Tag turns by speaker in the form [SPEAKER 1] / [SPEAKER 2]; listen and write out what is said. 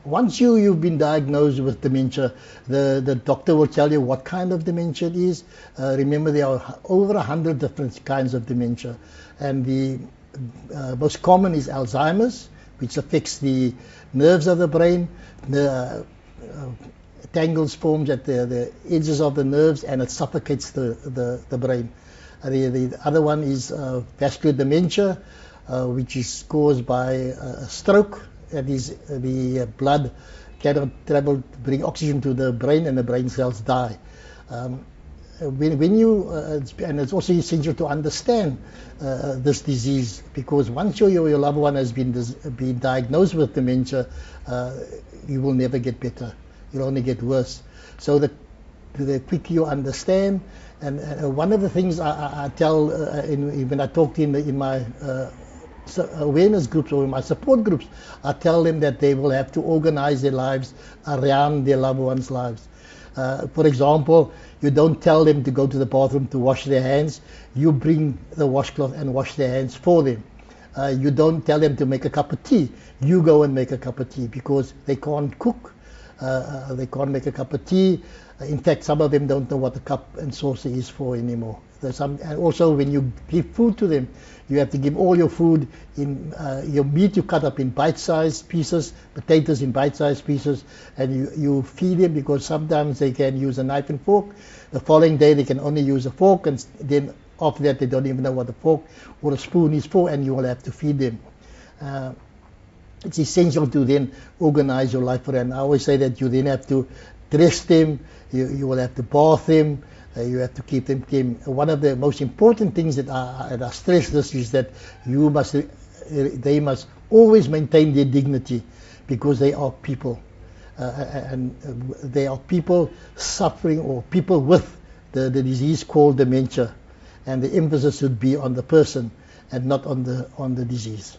[SPEAKER 1] Once you've been diagnosed with dementia, the doctor will tell you what kind of dementia it is. Remember, there are over 100 different kinds of dementia, and the most common is Alzheimer's, which affects the nerves of the brain. The tangles forms at the edges of the nerves, and it suffocates the brain. The other one is vascular dementia, which is caused by a stroke. That is, the blood cannot travel to bring oxygen to the brain, and the brain cells die. When you and it's also essential to understand this disease, because once your loved one has been diagnosed with dementia, you will never get better. You'll only get worse. So the quicker you understand, and one of the things I tell when I talk in my awareness groups or in my support groups, I tell them that they will have to organize their lives around their loved ones' lives. For example, you don't tell them to go to the bathroom to wash their hands. You bring the washcloth and wash their hands for them. You don't tell them to make a cup of tea. You go and make a cup of tea, because they can't cook. They can't make a cup of tea. In fact, some of them don't know what a cup and saucer is for anymore. And also, when you give food to them, you have to give all your food in your meat you cut up in bite-sized pieces, potatoes in bite-sized pieces, and you feed them, because sometimes they can use a knife and fork. The following day they can only use a fork, and then after that they don't even know what a fork or a spoon is for, and you will have to feed them. It's essential to then organize your life around. I always say that you then have to dress them, you will have to bath them, you have to keep them clean. One of the most important things that I stress this is that they must always maintain their dignity, because they are people, and they are people suffering, or people with the disease called dementia, and the emphasis should be on the person and not on the disease.